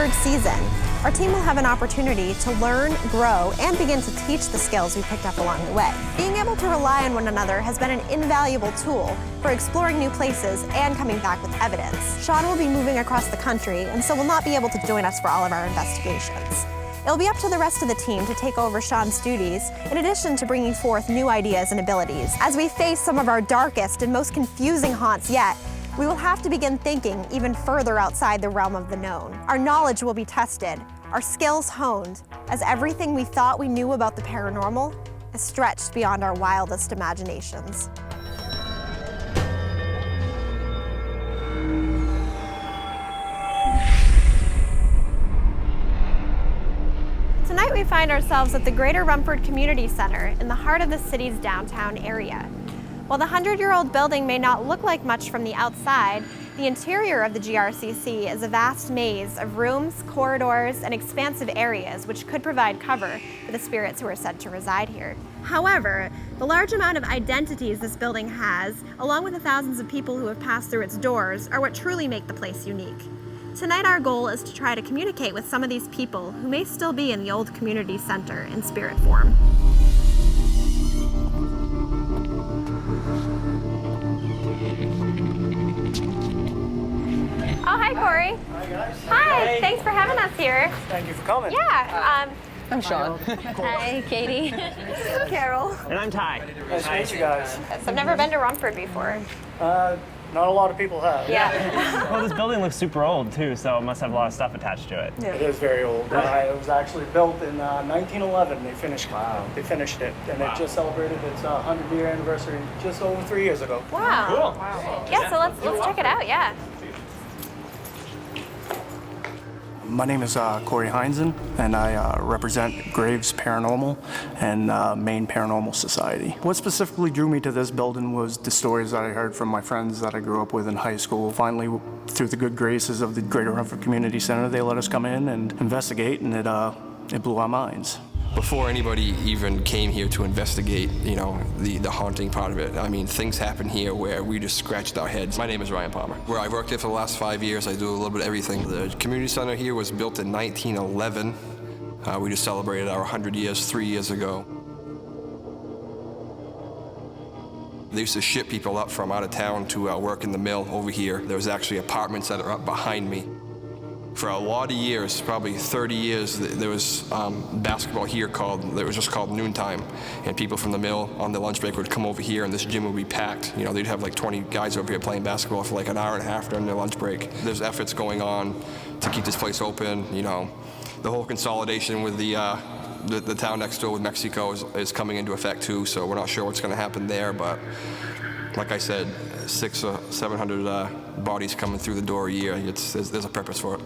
third season, our team will have an opportunity to learn, grow, and begin to teach the skills we picked up along the way. Being able to rely on one another has been an invaluable tool for exploring new places and coming back with evidence. Sean will be moving across the country, and so will not be able to join us for all of our investigations. It'll be up to the rest of the team to take over Sean's duties, in addition to bringing forth new ideas and abilities. As we face some of our darkest and most confusing haunts yet, we will have to begin thinking even further outside the realm of the known. Our knowledge will be tested, our skills honed, as everything we thought we knew about the paranormal is stretched beyond our wildest imaginations. Tonight we find ourselves at the Greater Rumford Community Center in the heart of the city's downtown area. While the 100-year-old building may not look like much from the outside, the interior of the GRCC is a vast maze of rooms, corridors, and expansive areas which could provide cover for the spirits who are said to reside here. However, the large amount of identities this building has, along with the thousands of people who have passed through its doors, are what truly make the place unique. Tonight our goal is to try to communicate with some of these people who may still be in the old community center in spirit form. Oh, hi Corey. Hi guys. Hi, Hey. Thanks for having us here. Thank you for coming. Yeah, I'm Sean. hi Katie. Carol. And I'm Ty. Nice to meet you guys. I've never been to Rumford before. Not a lot of people have. Yeah. Well, this building looks super old too, so it must have a lot of stuff attached to it. It is very old. It was actually built in 1911. They finished it, and it just celebrated its 100-year anniversary just over 3 years ago. Wow. Cool. Wow. Yeah, so let's check it out, yeah. My name is Corey Heinzen, and I represent Graves Paranormal and Maine Paranormal Society. What specifically drew me to this building was the stories that I heard from my friends that I grew up with in high school. Finally, through the good graces of the Greater Rumford Community Center, they let us come in and investigate, and it blew our minds. Before anybody even came here to investigate, the haunting part of it, I mean, things happen here where we just scratched our heads. My name is Ryan Palmer. Where I worked here for the last 5 years, I do a little bit of everything. The community center here was built in 1911. We just celebrated our 100 years 3 years ago. They used to ship people up from out of town to work in the mill over here. There was actually apartments that are up behind me. For a lot of years, probably 30 years, there was basketball here that was just called Noontime. And people from the mill on their lunch break would come over here and this gym would be packed. They'd have like 20 guys over here playing basketball for like an hour and a half during their lunch break. There's efforts going on to keep this place open. The whole consolidation with the town next door with Mexico is coming into effect too, so we're not sure what's gonna happen there, but like I said, 600 or 700 bodies coming through the door a year. There's a purpose for it.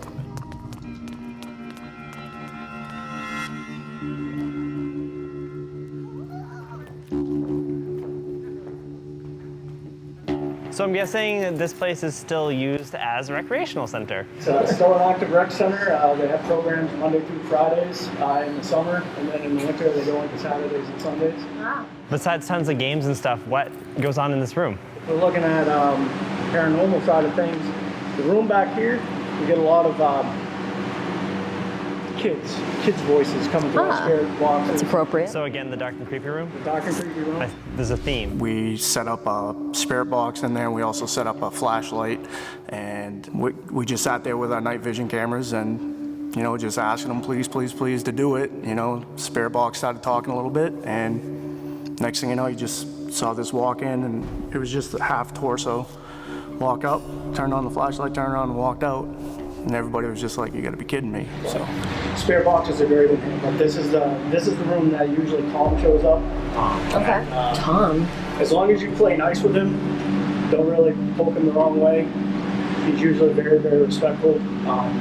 So I'm guessing this place is still used as a recreational center. So it's still an active rec center. They have programs Monday through Fridays in the summer, and then in the winter they go into Saturdays and Sundays. Wow. Besides tons of games and stuff, what goes on in this room? We're looking at paranormal side of things. The room back here, we get a lot of kids' voices coming through our spirit boxes. That's appropriate. So again, the dark and creepy room? The dark and creepy room. There's a theme. We set up a spirit box in there. We also set up a flashlight, and we just sat there with our night vision cameras and, just asking them, please, please, please, to do it. Spirit box started talking a little bit, and next thing you know, you just saw this walk in, and it was just a half torso. Walk up, turned on the flashlight, turned on, and walked out. And everybody was just like, "You got to be kidding me!" So, spirit boxes are great in here, but this is the room that usually Tom shows up. Okay. Tom. As long as you play nice with him, don't really poke him the wrong way. He's usually very, very respectful,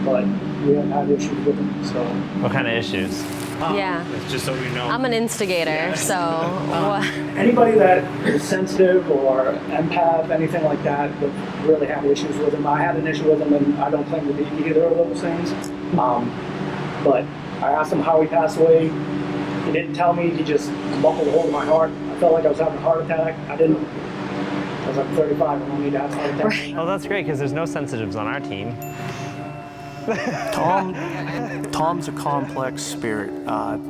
but we haven't had issues with him. So. What kind of issues? Yeah. Just so we know. I'm an instigator, so what? Anybody that is sensitive or empath, anything like that, would really have issues with him. I had an issue with him, and I don't claim to be either of those things. But I asked him how he passed away. He didn't tell me. He just buckled a hold of my heart. I felt like I was having a heart attack. I was like 35. I don't need to have a heart attack. Right. Oh, that's great, because there's no sensitives on our team. Tom's a complex spirit.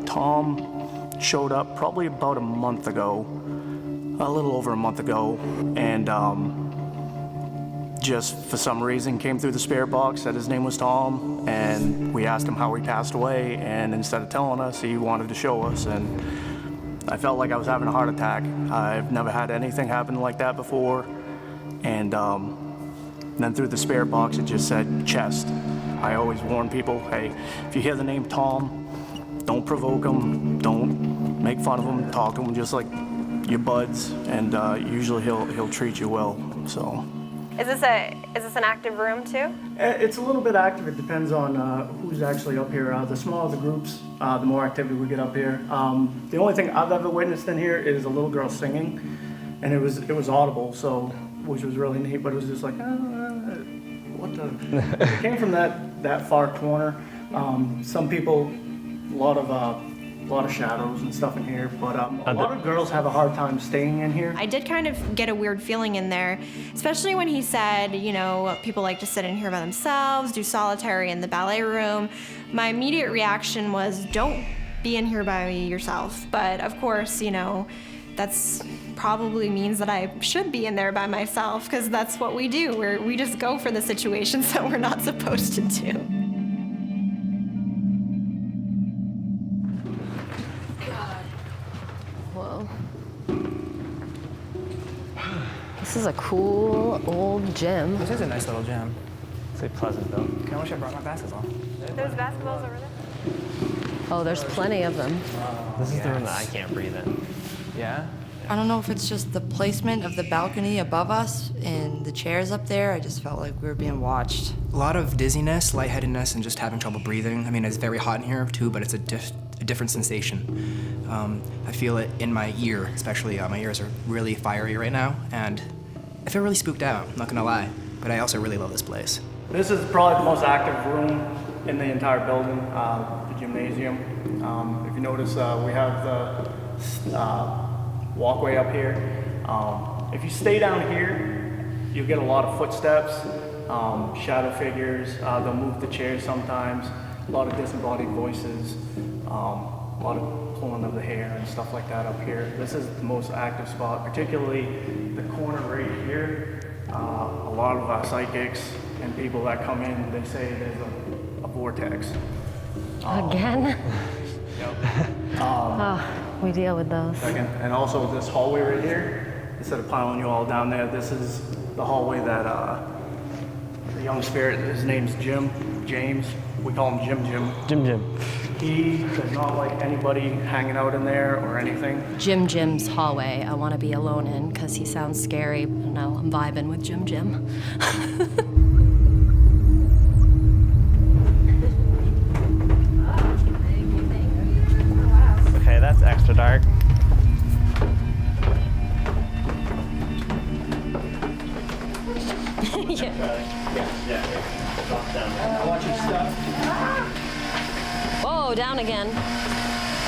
Tom showed up probably about a month ago, a little over a month ago, and just for some reason came through the spirit box, said his name was Tom, and we asked him how he passed away, and instead of telling us, he wanted to show us, and I felt like I was having a heart attack. I've never had anything happen like that before, and then through the spirit box, it just said chest. I always warn people, hey, if you hear the name Tom, don't provoke him, don't make fun of him, talk to him just like your buds, and usually he'll treat you well. So. Is this an active room too? It's a little bit active. It depends on who's actually up here. The smaller the groups, the more activity we get up here. The only thing I've ever witnessed in here is a little girl singing, and it was audible, so which was really neat. But it was just like, what the? It came from that far corner. Some people, a lot of shadows and stuff in here, but a lot of girls have a hard time staying in here. I did kind of get a weird feeling in there, especially when he said, people like to sit in here by themselves, do solitary in the ballet room. My immediate reaction was, don't be in here by yourself. But of course, that's probably means that I should be in there by myself, because that's what we do. We just go for the situations that we're not supposed to do. Whoa. This is a cool old gym. This is a nice little gym. It's like Pleasantville. I wish I brought my basketball. There's basketballs over there? Oh, there's plenty of them. This is the room that I can't breathe in. Yeah? I don't know if it's just the placement of the balcony above us and the chairs up there. I just felt like we were being watched. A lot of dizziness, lightheadedness, and just having trouble breathing. I mean, it's very hot in here too, but it's a different sensation. I feel it in my ear, especially. My ears are really fiery right now, and I feel really spooked out, I'm not gonna lie. But I also really love this place. This is probably the most active room in the entire building, the gymnasium. If you notice, we have the walkway up here. If you stay down here, you'll get a lot of footsteps, shadow figures. They'll move the chairs sometimes. A lot of disembodied voices. A lot of pulling of the hair and stuff like that up here. This is the most active spot, particularly the corner right here. A lot of psychics and people that come in, they say there's a vortex. Again? Yep. We deal with those. Second. And also this hallway right here, instead of piling you all down there, this is the hallway that the young spirit, his name's James. We call him Jim. He does not like anybody hanging out in there or anything. Jim's hallway I want to be alone in because he sounds scary. No, I'm vibing with Jim. Okay, that's extra dark. I want you to stop. Whoa, down again.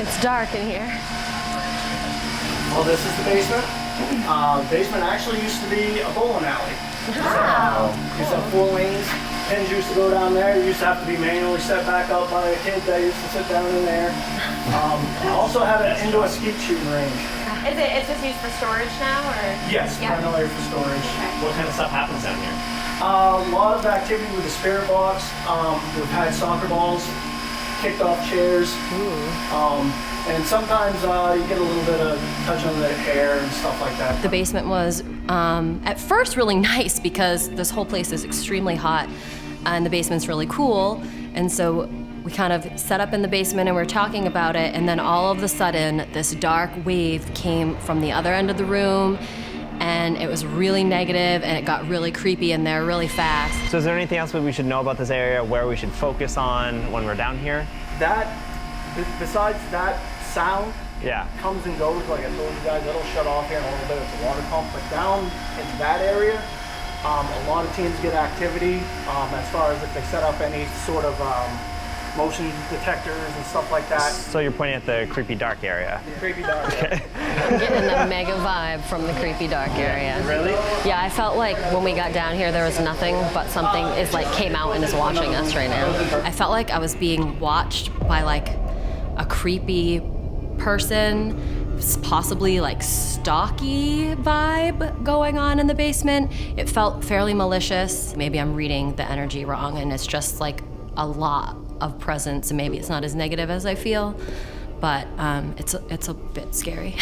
It's dark in here. Well, this is the basement. Basement actually used to be a bowling alley. Wow. Used to have 4 lanes. Pins used to go down there. You used to have to be manually set back up by a kid that used to sit down in there. Also had an indoor skeet shooting range. It's just used for storage now, or? Yes, primarily for storage. What kind of stuff happens down here? A lot of activity with the spirit box. We've had soccer balls, kicked off chairs. And sometimes you get a little bit of touch on the hair and stuff like that. The basement was at first really nice because this whole place is extremely hot and the basement's really cool. And so we kind of set up in the basement and we're talking about it, and then all of a sudden this dark wave came from the other end of the room, and it was really negative and it got really creepy in there really fast. So is there anything else that we should know about this area, where we should focus on when we're down here? Besides that sound, Yeah. comes and goes, like I told you guys, it'll shut off here in a little bit. It's a water pump, but down in that area, a lot of teams get activity as far as if they set up any sort of motion detectors and stuff like that. So you're pointing at the creepy dark area. Creepy dark. I'm getting a mega vibe from the creepy dark area. Really? Yeah, I felt like when we got down here there was nothing but something is like came out and is watching us right now. I felt like I was being watched by like a creepy person, possibly like stalky vibe going on in the basement. It felt fairly malicious. Maybe I'm reading the energy wrong and it's just like a lot of presence and maybe it's not as negative as I feel, but it's a bit scary.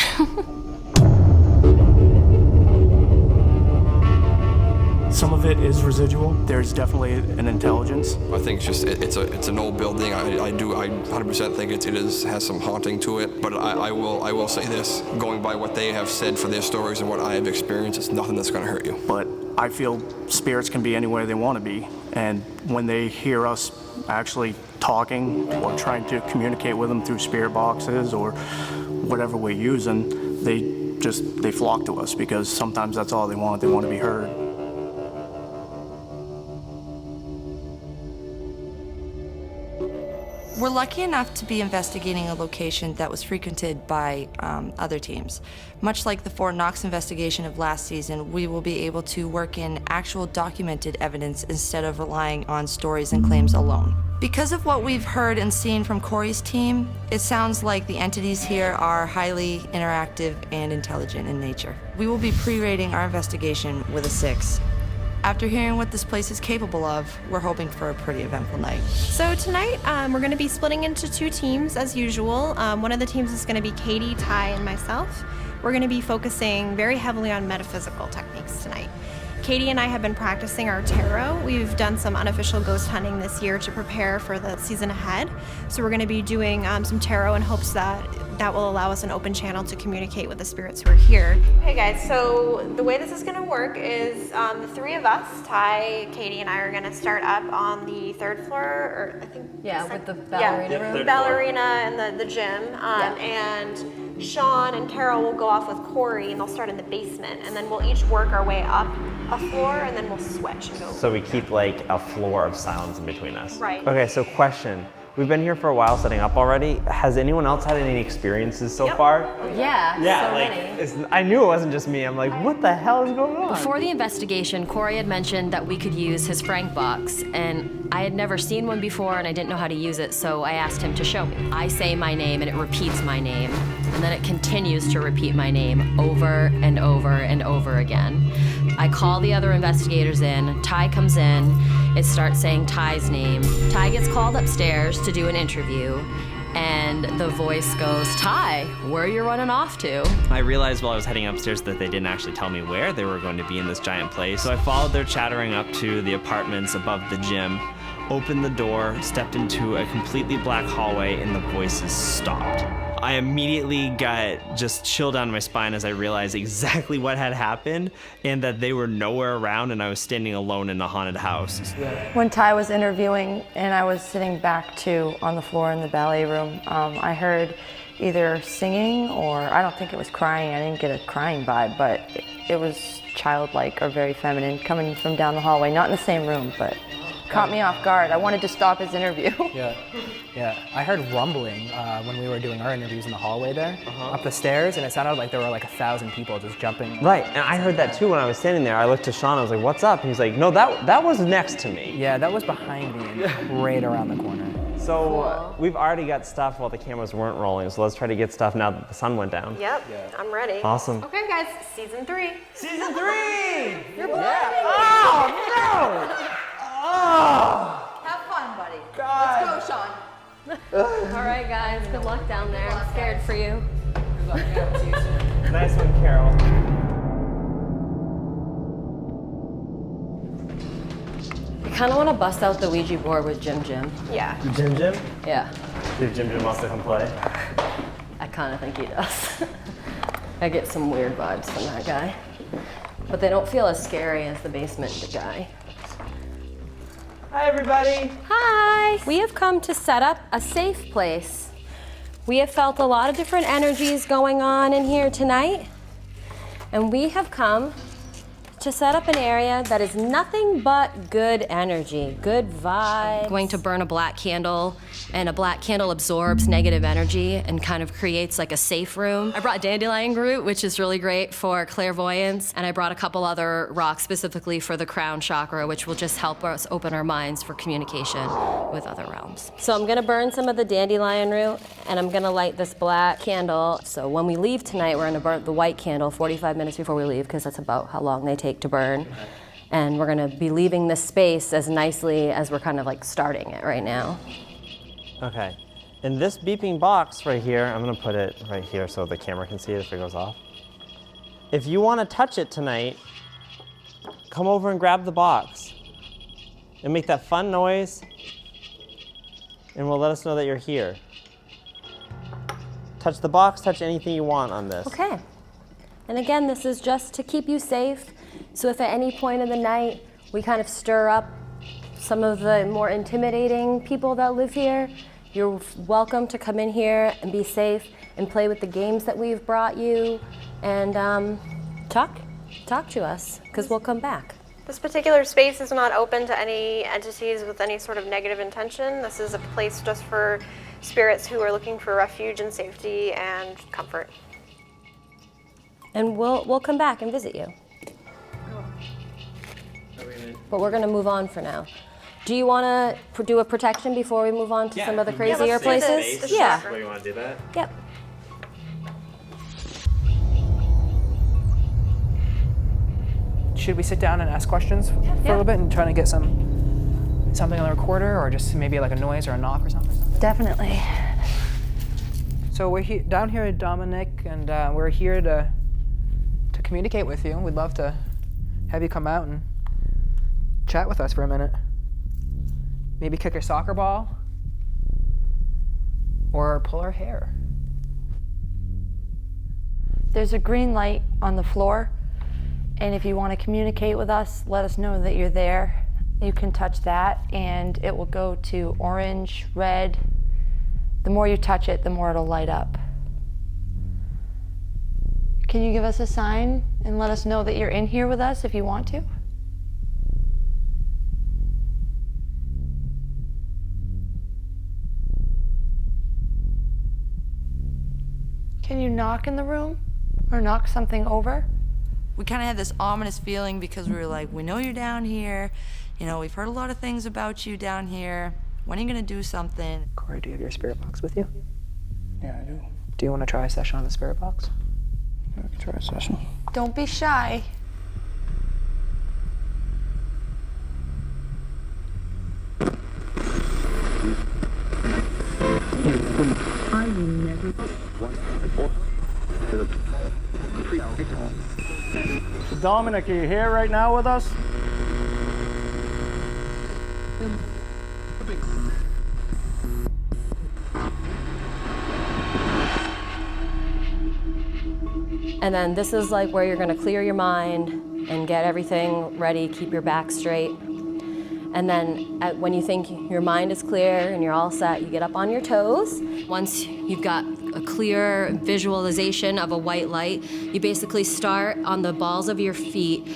Some of it is residual. There's definitely an intelligence. I think it's just it's an old building. I 100% think it has some haunting to it. But I will say this: going by what they have said for their stories and what I have experienced, it's nothing that's going to hurt you. But I feel spirits can be anywhere they want to be, and when they hear us actually talking or trying to communicate with them through spirit boxes or whatever we're using, they flock to us because sometimes that's all they want. They want to be heard. We're lucky enough to be investigating a location that was frequented by other teams. Much like the Fort Knox investigation of last season, we will be able to work in actual documented evidence instead of relying on stories and claims alone. Because of what we've heard and seen from Corey's team, it sounds like the entities here are highly interactive and intelligent in nature. We will be pre-rating our investigation with a 6. After hearing what this place is capable of, we're hoping for a pretty eventful night. So tonight, we're going to be splitting into 2 teams as usual. One of the teams is going to be Katie, Ty, and myself. We're going to be focusing very heavily on metaphysical techniques tonight. Katie and I have been practicing our tarot. We've done some unofficial ghost hunting this year to prepare for the season ahead. So we're going to be doing some tarot in hopes that will allow us an open channel to communicate with the spirits who are here. Hey guys, so the way this is going to work is the 3 of us, Ty, Katie, and I are going to start up on the 3rd floor, or I think... Yeah, with the ballerina room. The ballerina and the gym. And Sean and Carol will go off with Corey and they'll start in the basement, and then we'll each work our way up a floor and then we'll switch and go. So we keep like a floor of silence in between us. Right. Okay, so question. We've been here for a while setting up already. Has anyone else had any experiences so far? Yeah, Yeah, so like many. I knew it wasn't just me. I'm like, what the hell is going on? Before the investigation, Corey had mentioned that we could use his Frank box, and I had never seen one before and I didn't know how to use it, so I asked him to show me. I say my name and it repeats my name, and then it continues to repeat my name over and over and over again. I call the other investigators in, Ty comes in, it starts saying Ty's name. Ty gets called upstairs to do an interview, and the voice goes, Ty, where are you running off to? I realized while I was heading upstairs that they didn't actually tell me where they were going to be in this giant place. So I followed their chattering up to the apartments above the gym, opened the door, stepped into a completely black hallway, and the voices stopped. I immediately got just chill down my spine as I realized exactly what had happened and that they were nowhere around and I was standing alone in a haunted house. When Ty was interviewing and I was sitting back on the floor in the ballet room, I heard either singing or I don't think it was crying. I didn't get a crying vibe, but it was childlike or very feminine coming from down the hallway, not in the same room, but caught me off guard. I wanted to stop his interview. Yeah. I heard rumbling when we were doing our interviews in the hallway there, up the stairs, and it sounded like there were like 1,000 people just jumping. Right, and I heard that too when I was standing there. I looked to Sean, I was like, what's up? And he's like, no, that was next to me. Yeah, that was behind me and right around the corner. So we've already got stuff while the cameras weren't rolling, so let's try to get stuff now that the sun went down. Yep, I'm ready. Awesome. Okay guys, season 3. Season 3! You're blinding. Oh, no! Oh! Have fun, buddy. God. Let's go, Sean. All right, guys, good luck down there. I'm scared for you. Good luck. Yeah, see you soon. Nice one, Carol. I kind of want to bust out the Ouija board with Jim. Yeah. Jim? Yeah, Did Jim wants to come play? I kind of think he does. I get some weird vibes from that guy. But they don't feel as scary as the basement guy. Hi, everybody. Hi! We have come to set up a safe place. We have felt a lot of different energies going on in here tonight, and we have come to set up an area that is nothing but good energy, good vibes. Going to burn a black candle, and a black candle absorbs negative energy and kind of creates like a safe room. I brought dandelion root, which is really great for clairvoyance, and I brought a couple other rocks specifically for the crown chakra, which will just help us open our minds for communication with other realms. So I'm gonna burn some of the dandelion root, and I'm gonna light this black candle. So when we leave tonight, we're gonna burn the white candle 45 minutes before we leave, because that's about how long they take to burn. And we're gonna be leaving this space as nicely as we're kind of like starting it right now. Okay. In this beeping box right here, I'm gonna put it right here so the camera can see it if it goes off. If you wanna touch it tonight, come over and grab the box and make that fun noise, and will let us know that you're here. Touch the box, touch anything you want on this. Okay. And again, this is just to keep you safe. So if at any point in the night we kind of stir up some of the more intimidating people that live here, you're welcome to come in here and be safe and play with the games that we've brought you, and talk to us, because we'll come back. This particular space is not open to any entities with any sort of negative intention. This is a place just for spirits who are looking for refuge and safety and comfort. And we'll come back and visit you. But we're gonna move on for now. Do you wanna do a protection before we move on to some of the crazier places? Yeah. Where you wanna do that? Yep. Should we sit down and ask questions for a little bit and try to get something on the recorder, or just maybe like a noise or a knock or something? Definitely. So we're down here at Dominic, and we're here to communicate with you. We'd love to have you come out and chat with us for a minute. Maybe kick a soccer ball, or pull our hair. There's a green light on the floor, and if you want to communicate with us, let us know that you're there. You can touch that, and it will go to orange, red. The more you touch it, the more it'll light up. Can you give us a sign and let us know that you're in here with us if you want to? Can you knock in the room or knock something over? We kind of had this ominous feeling because we were like, we know you're down here. You know, we've heard a lot of things about you down here. When are you going to do something? Corey, do you have your spirit box with you? Yeah, I do. Do you want to try a session on the spirit box? Yeah, we can try a session. Don't be shy. Dominic, are you here right now with us? And then this is like where you're gonna clear your mind and get everything ready, keep your back straight. And then when you think your mind is clear and you're all set, you get up on your toes. Once you've got a clear visualization of a white light, you basically start on the balls of your feet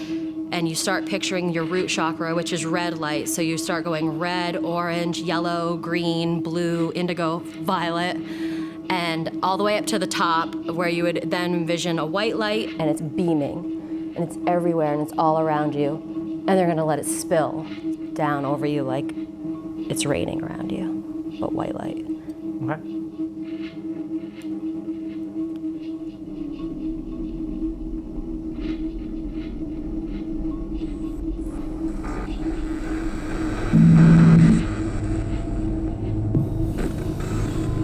and you start picturing your root chakra, which is red light. So you start going red, orange, yellow, green, blue, indigo, violet, and all the way up to the top where you would then envision a white light, and it's beaming, and it's everywhere, and it's all around you. And they're gonna let it spill down over you like it's raining around you, but white light. Okay.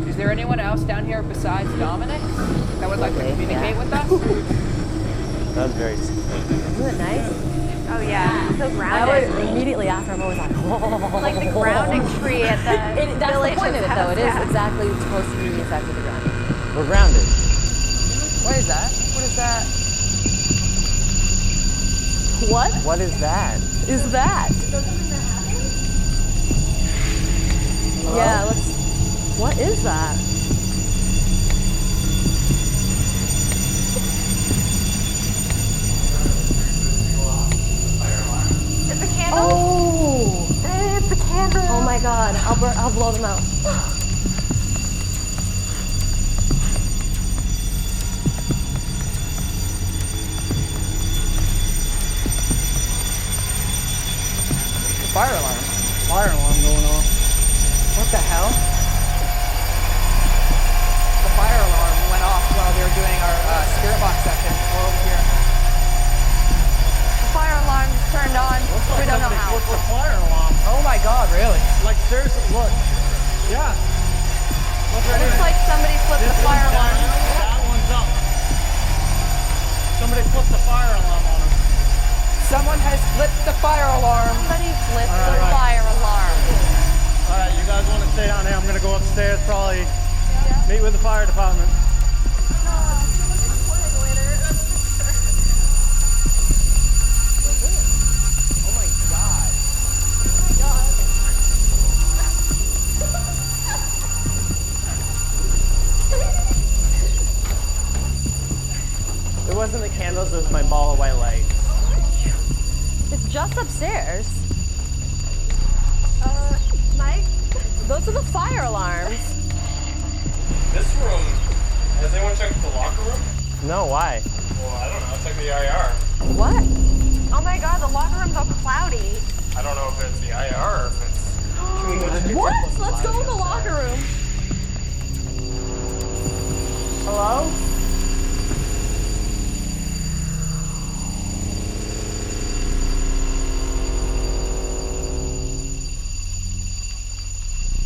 Is there anyone else down here besides Dominic that would like to communicate with us? That was very sweet. Isn't it nice? Oh yeah, so grounded. I always, immediately after, I'm always like, oh. Like the grounding tree at the That's the village point of it, though. It is house, yeah. exactly supposed to be the effect of the grounding. We're grounded. What is that? What is that? What What is that? is that? Yeah, what is that? God, I'll blow them out. Fire alarm. Fire alarm going off. What the hell? The fire alarm went off while we were doing our spirit box session. We're over here. The fire alarm is turned on. We don't know how. What's the fire alarm? Oh my God, really? Like seriously, look. Yeah. Look right Looks here. like somebody flipped the fire alarm. That one's up. Somebody flipped the fire alarm on him. Someone has flipped the fire alarm. Somebody flipped All the right. fire alarm. All right, you guys want to stay down here? I'm going to go upstairs, probably meet with the fire department. Oh my God. It wasn't the candles, it was my ball of white light. It's just upstairs. Mike? Those are the fire alarms. This room, has anyone checked the locker room? No, why? Well, I don't know. Check the IR. What? Oh my God, the locker room's all cloudy. I don't know if it's the IR or if it's... What? Let's go in the locker room. Hello?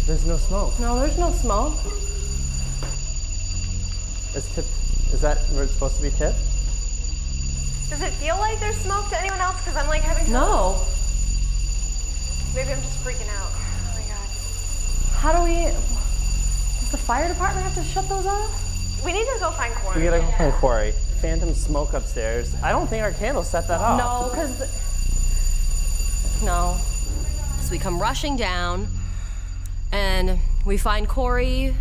There's no smoke. No, there's no smoke. It's tipped. Is that where it's supposed to be tipped? Does it feel like there's smoke to anyone else? Because I'm like having No. Maybe I'm just freaking out. Oh my God. How do we... Does the fire department have to shut those off? We need to go find Corey. We gotta go find Corey. Phantom smoke upstairs. I don't think our candles set that off. No, because... No. So we come rushing down, and we find Corey,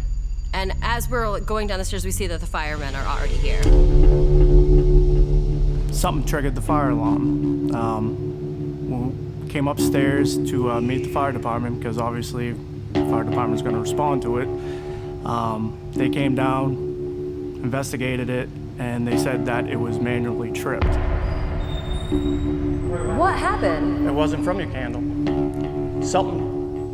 and as we're going down the stairs, we see that the firemen are already here. Something triggered the fire alarm. We came upstairs to meet the fire department because obviously the fire department's going to respond to it. They came down, investigated it, and they said that it was manually tripped. What happened? It wasn't from your candle. Something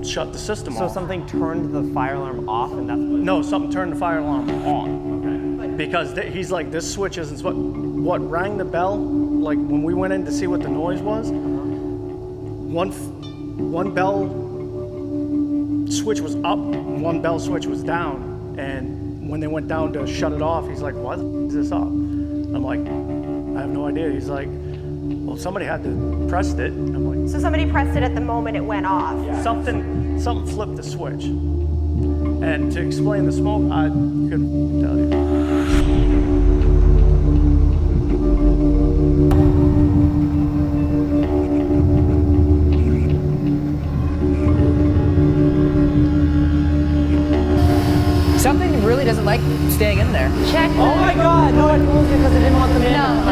shut the system So off. something turned the fire alarm off, and that's what... No, something turned the fire alarm on. Okay. Because he's like, this switch isn't what rang the bell, like when we went in to see what the noise was, one bell switch was up, one bell switch was down, and when they went down to shut it off, he's like, why is this up? I'm like, I have no idea. He's like, well, somebody had to press it. I'm like, So somebody pressed it at the moment it went off. something flipped the switch. And to explain the smoke, I couldn't tell you. Something really doesn't like staying in there. Check Oh my God! No, I closed it because I didn't want them in. No,